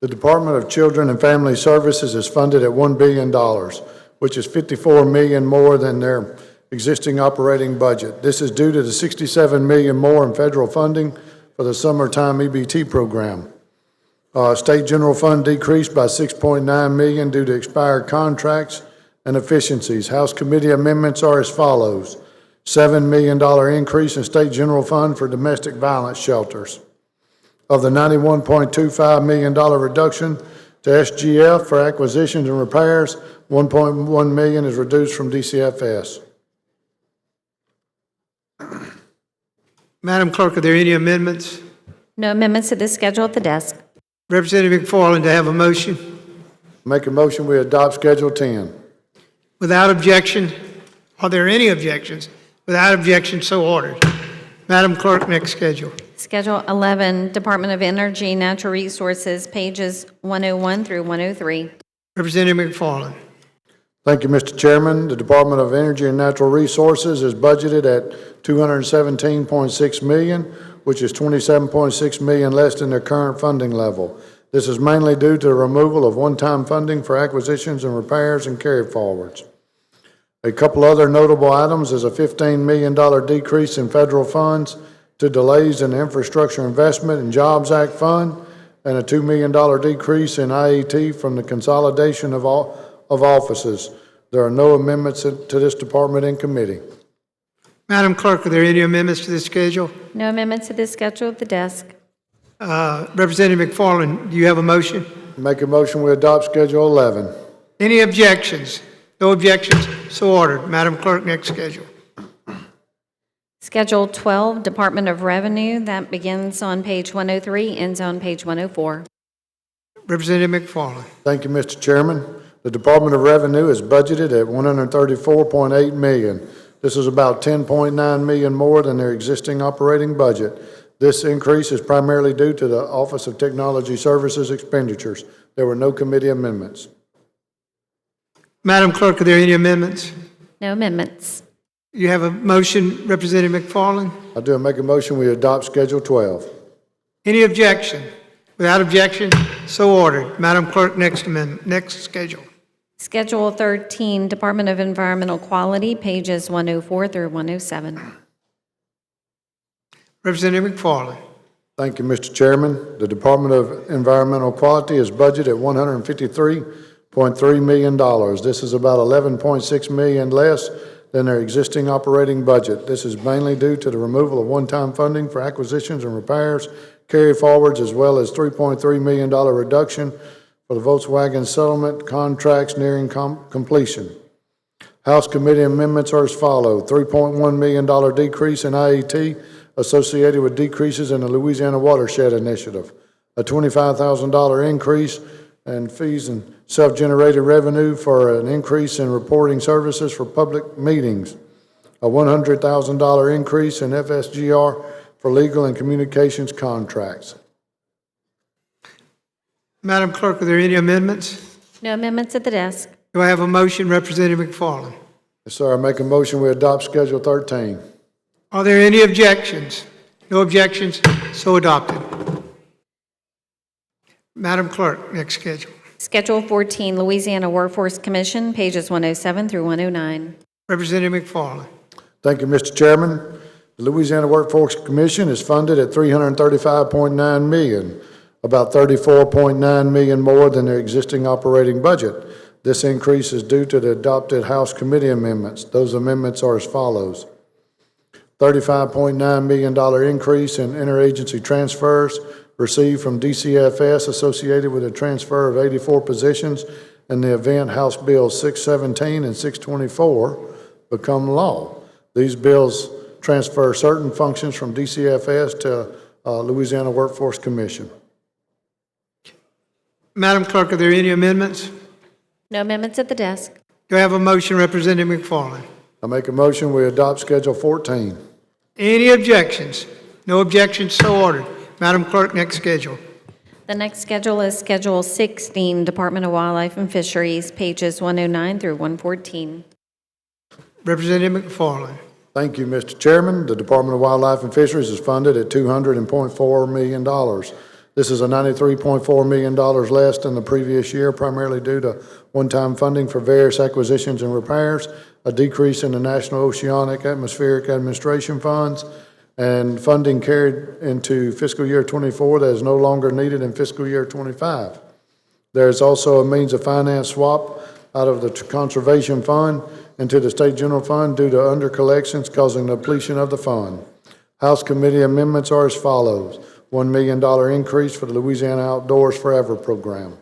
The Department of Children and Family Services is funded at $1 billion, which is $54 million more than their existing operating budget. This is due to the $67 million more in federal funding for the summertime EBT program. State general fund decreased by $6.9 million due to expired contracts and efficiencies. House committee amendments are as follows: $7 million increase in state general fund for domestic violence shelters. Of the $91.25 million reduction to SGF for acquisitions and repairs, $1.1 million is reduced from DCFS. Madam Clerk, are there any amendments? No amendments to this schedule at the desk. Representative McFarland, to have a motion? Make a motion we adopt Schedule 10. Without objection, are there any objections? Without objection, so ordered. Madam Clerk, next schedule. Schedule 11, Department of Energy and Natural Resources, pages 101 through 103. Representative McFarland. Thank you, Mr. Chairman. The Department of Energy and Natural Resources is budgeted at $217.6 million, which is $27.6 million less than their current funding level. This is mainly due to the removal of one-time funding for acquisitions and repairs and carry-forwards. A couple other notable items is a $15 million decrease in federal funds to delays in the Infrastructure Investment and Jobs Act Fund, and a $2 million decrease in IET from the consolidation of offices. There are no amendments to this department in committee. Madam Clerk, are there any amendments to this schedule? No amendments to this schedule at the desk. Representative McFarland, do you have a motion? Make a motion we adopt Schedule 11. Any objections? No objections, so ordered. Madam Clerk, next schedule. Schedule 12, Department of Revenue, that begins on page 103, ends on page 104. Representative McFarland. Thank you, Mr. Chairman. The Department of Revenue is budgeted at $134.8 million. This is about $10.9 million more than their existing operating budget. This increase is primarily due to the Office of Technology Services expenditures. There were no committee amendments. Madam Clerk, are there any amendments? No amendments. You have a motion, Representative McFarland? I do make a motion we adopt Schedule 12. Any objection? Without objection, so ordered. Madam Clerk, next amendment, next schedule. Schedule 13, Department of Environmental Quality, pages 104 through 107. Representative McFarland. Thank you, Mr. Chairman. The Department of Environmental Quality is budgeted at $153.3 million. This is about $11.6 million less than their existing operating budget. This is mainly due to the removal of one-time funding for acquisitions and repairs, carry forwards, as well as $3.3 million reduction for the Volkswagen settlement contracts nearing completion. House committee amendments are as follows: $3.1 million decrease in IET associated with decreases in the Louisiana Watershed Initiative, a $25,000 increase in fees and self-generated revenue for an increase in reporting services for public meetings, a $100,000 increase in FSGR for legal and communications contracts. Madam Clerk, are there any amendments? No amendments at the desk. Do I have a motion, Representative McFarland? Yes, sir. I make a motion we adopt Schedule 13. Are there any objections? No objections, so adopted. Madam Clerk, next schedule. Schedule 14, Louisiana Workforce Commission, pages 107 through 109. Representative McFarland. Thank you, Mr. Chairman. The Louisiana Workforce Commission is funded at $335.9 million, about $34.9 million more than their existing operating budget. This increase is due to the adopted House committee amendments. Those amendments are as follows: $35.9 million increase in interagency transfers received from DCFS associated with a transfer of 84 positions in the event House Bills 617 and 624 become law. These bills transfer certain functions from DCFS to Louisiana Workforce Commission. Madam Clerk, are there any amendments? No amendments at the desk. Do I have a motion, Representative McFarland? I make a motion we adopt Schedule 14. Any objections? No objections, so ordered. Madam Clerk, next schedule. The next schedule is Schedule 16, Department of Wildlife and Fisheries, pages 109 through 114. Representative McFarland. Thank you, Mr. Chairman. The Department of Wildlife and Fisheries is funded at $200.4 million. This is a $93.4 million less than the previous year, primarily due to one-time funding for various acquisitions and repairs, a decrease in the National Oceanic Atmospheric Administration funds, and funding carried into fiscal year 24 that is no longer needed in fiscal year 25. There is also a means of finance swap out of the Conservation Fund into the State General Fund due to under-collections causing depletion of the fund. House committee amendments are as follows: $1 million increase for the Louisiana Outdoors Forever program.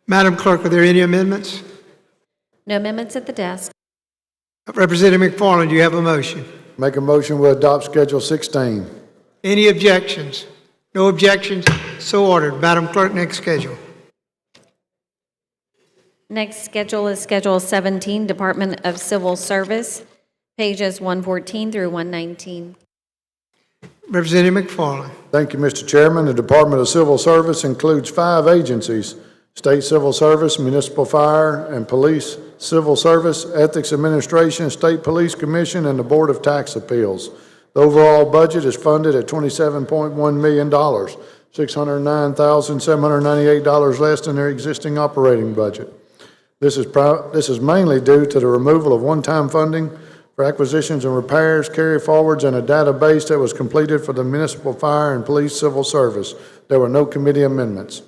Madam Clerk, are there any amendments? No amendments at the desk. Representative McFarland, do you have a motion? Make a motion we adopt Schedule 16. Any objections? No objections, so ordered. Madam Clerk, next schedule. Next schedule is Schedule 17, Department of Civil Service, pages 114 through 119. Representative McFarland. Thank you, Mr. Chairman. The Department of Civil Service includes 5 agencies: State Civil Service, Municipal Fire and Police Civil Service, Ethics Administration, State Police Commission, and the Board of Tax Appeals. The overall budget is funded at $27.1 million, $609,798 less than their existing operating budget. This is mainly due to the removal of one-time funding for acquisitions and repairs, carry forwards, and a database that was completed for the Municipal Fire and Police Civil Service. There were no committee amendments.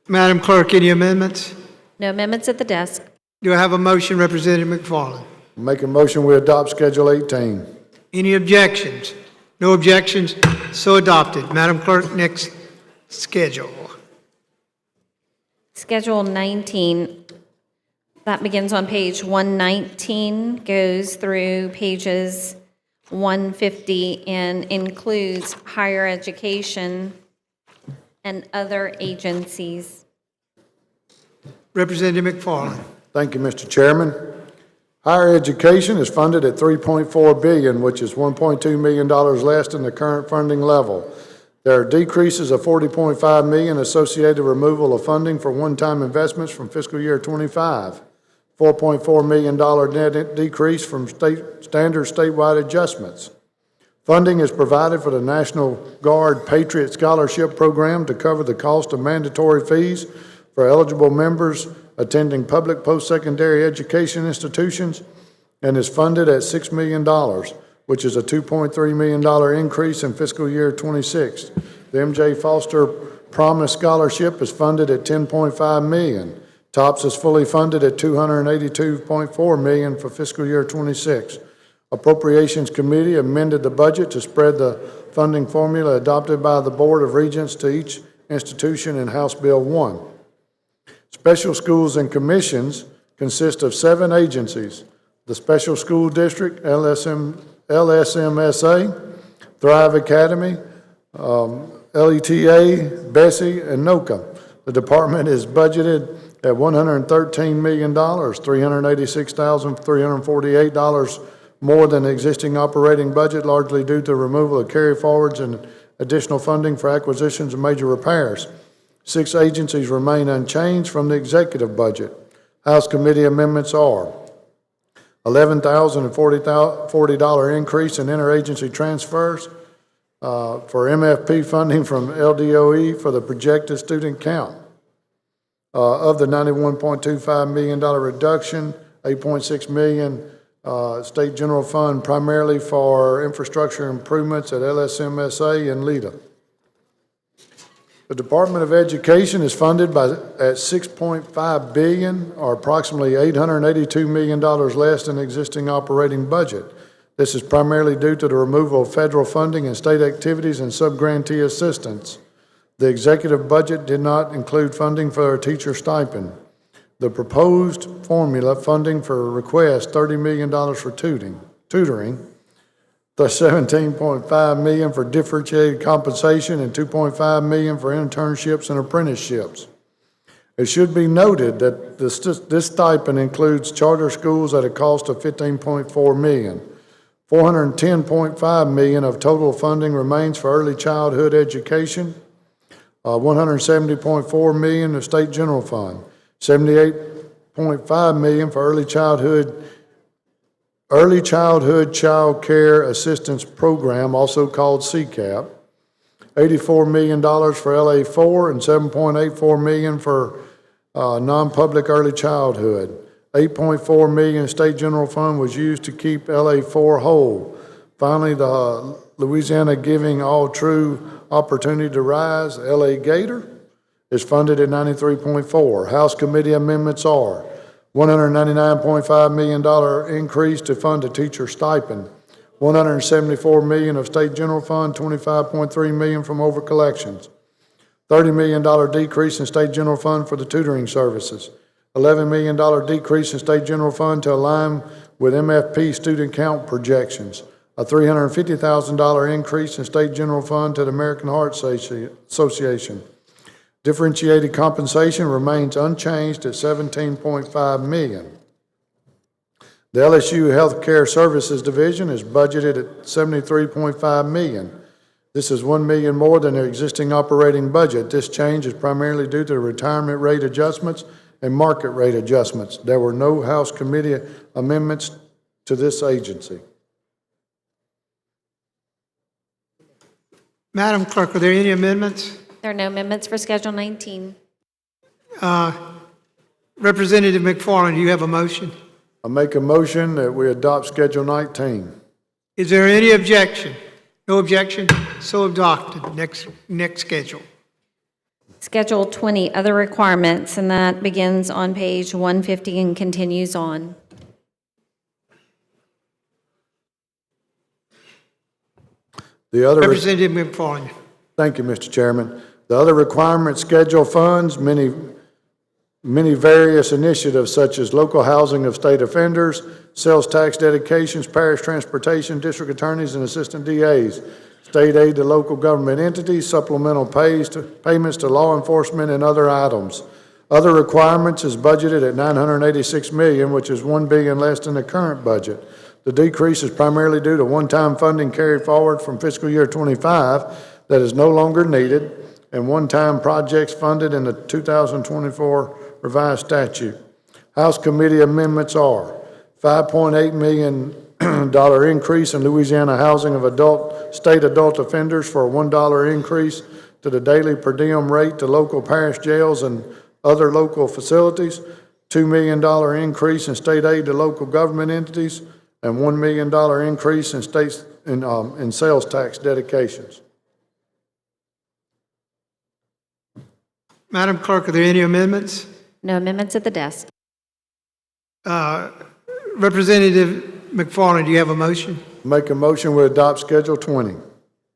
Madam Clerk, any amendments? No amendments at the desk. Do I have a motion, Representative McFarland? Make a motion we adopt Schedule 18. Any objections? No objections, so adopted. Madam Clerk, next schedule. Schedule 19, that begins on page 119, goes through pages 150, and includes higher education and other agencies. Representative McFarland. Thank you, Mr. Chairman. Higher education is funded at $3.4 billion, which is $1.2 million less than the current funding level. There are decreases of $40.5 million associated with removal of funding for one-time investments from fiscal year 25, $4.4 million net decrease from standard statewide adjustments. Funding is provided for the National Guard Patriot Scholarship Program to cover the cost of mandatory fees for eligible members attending public post-secondary education institutions, and is funded at $6 million. which is a $2.3 million increase in fiscal year '26. The M.J. Foster Promise Scholarship is funded at $10.5 million. TOPS is fully funded at $282.4 million for fiscal year '26. Appropriations Committee amended the budget to spread the funding formula adopted by the Board of Regents to each institution in House Bill 1. Special schools and commissions consist of 7 agencies: the Special School District, LSMSA, Thrive Academy, LETA, Bessie, and NOCA. The department is budgeted at $113 million, $386,348 more than the existing operating budget, largely due to removal of carry-forwards and additional funding for acquisitions and major repairs. 6 agencies remain unchanged from the executive budget. House committee amendments are $11,040 increase in interagency transfers for MFP funding from LDOE for the projected student count. Of the $91.25 million reduction, $8.6 million State General Fund primarily for infrastructure improvements at LSMSA and LETA. The Department of Education is funded at $6.5 billion, or approximately $882 million less than the existing operating budget. This is primarily due to the removal of federal funding and state activities and subgrantee assistance. The executive budget did not include funding for a teacher stipend. The proposed formula funding for request $30 million for tutoring, the $17.5 million for differentiated compensation, and $2.5 million for internships and apprenticeships. It should be noted that this stipend includes charter schools at a cost of $15.4 million. $410.5 million of total funding remains for early childhood education, $170.4 million of State General Fund, $78.5 million for early childhood child care assistance program, also called CCAP, $84 million for LA4, and $7.84 million for non-public early childhood. $8.4 million State General Fund was used to keep LA4 whole. Finally, the Louisiana Giving All True Opportunity to Rise, LA Gator, is funded at $93.4. House committee amendments are $199.5 million increase to fund a teacher stipend, $174 million of State General Fund, $25.3 million from over collections, $30 million decrease in State General Fund for the tutoring services, $11 million decrease in State General Fund to align with MFP student count projections, a $350,000 increase in State General Fund to the American Heart Association. Differentiated compensation remains unchanged at $17.5 million. The LSU Healthcare Services Division is budgeted at $73.5 million. This is $1 million more than their existing operating budget. This change is primarily due to the retirement rate adjustments and market rate adjustments. There were no House committee amendments to this agency. Madam Clerk, are there any amendments? There are no amendments for Schedule 19. Representative McFarland, do you have a motion? I make a motion that we adopt Schedule 19. Is there any objection? No objection? So adopted. Next schedule. Schedule 20, Other Requirements, and that begins on page 150 and continues on. The other Representative McFarland. Thank you, Mr. Chairman. The other requirements schedule funds many various initiatives such as local housing of state offenders, sales tax dedications, parish transportation, district attorneys and assistant DAs, state aid to local government entities, supplemental payments to law enforcement, and other items. Other requirements is budgeted at $986 million, which is $1 billion less than the current budget. The decrease is primarily due to one-time funding carried forward from fiscal year '25 that is no longer needed, and one-time projects funded in the 2024 revised statute. House committee amendments are $5.8 million increase in Louisiana housing of state adult offenders for a $1 increase to the daily per diem rate to local parish jails and other local facilities, $2 million increase in state aid to local government entities, and $1 million increase in in sales tax dedications. Madam Clerk, are there any amendments? No amendments at the desk. Representative McFarland, do you have a motion? Make a motion we adopt Schedule 20.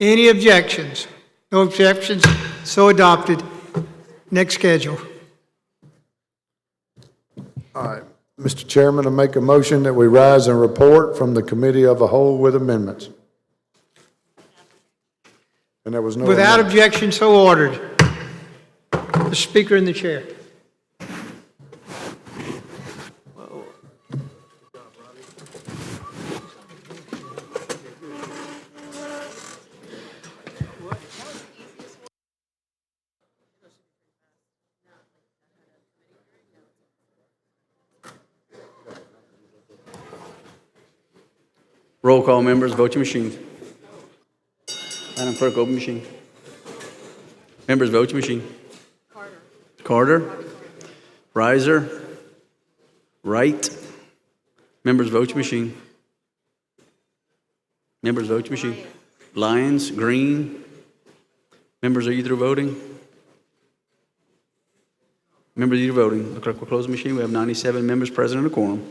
Any objections? No objections, so adopted. Next schedule. All right, Mr. Chairman, I make a motion that we rise and report from the Committee of the Whole with amendments. And there was no Without amendment. objection, so ordered. The Speaker in the chair. Roll call, members, vote your machines. Madam Clerk, open machine. Members, vote your machine. Carter. Riser. Wright. Members, vote your machine. Members, vote your machine. Lyons, Green. Members, are you through voting? Members, are you through voting? The clerk will close the machine. We have 97 members present and a quorum.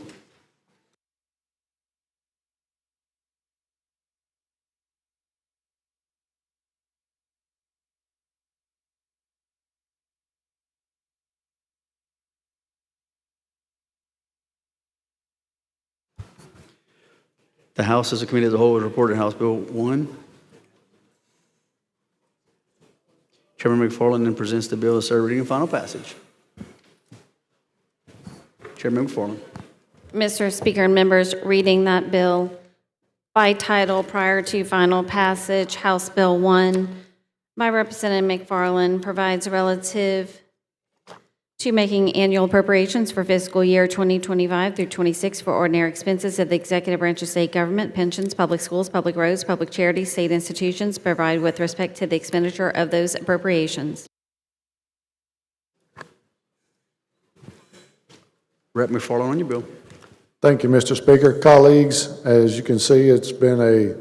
The House, as a committee as a whole, has reported House Bill 1. Chairman McFarland then presents the bill as third reading and final passage. Chairman McFarland. Mr. Speaker and members, reading that bill by title prior to final passage, House Bill 1 by Representative McFarland provides relative to making annual appropriations for fiscal year 2025 through 26 for ordinary expenses of the executive branch of state government, pensions, public schools, public roads, public charities, state institutions, provide with respect to the expenditure of those appropriations. Rep. McFarland on your bill. Thank you, Mr. Speaker. Colleagues, as you can see, it's been a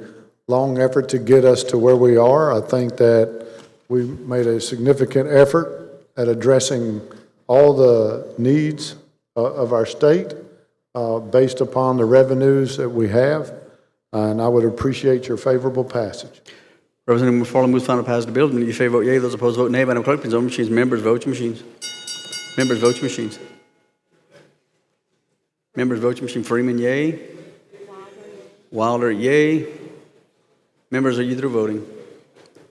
long effort to get us to where we are. I think that we made a significant effort at addressing all the needs of our state based upon the revenues that we have, and I would appreciate your favorable passage. Representative McFarland moves final passage of the bill. Many of you favor vote yea. Those opposed vote nay. Madam Clerk, please open machines. Members, vote your machines. Members, vote your machines. Members, vote your machine. Freeman, yea. Wilder, yea. Members, are you through voting?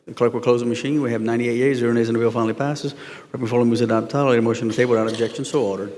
The clerk will close the machine. We have 98 yeas, 0 nays, and the bill finally passes. Representative McFarland moves to adopt title. A motion to table without objection, so ordered.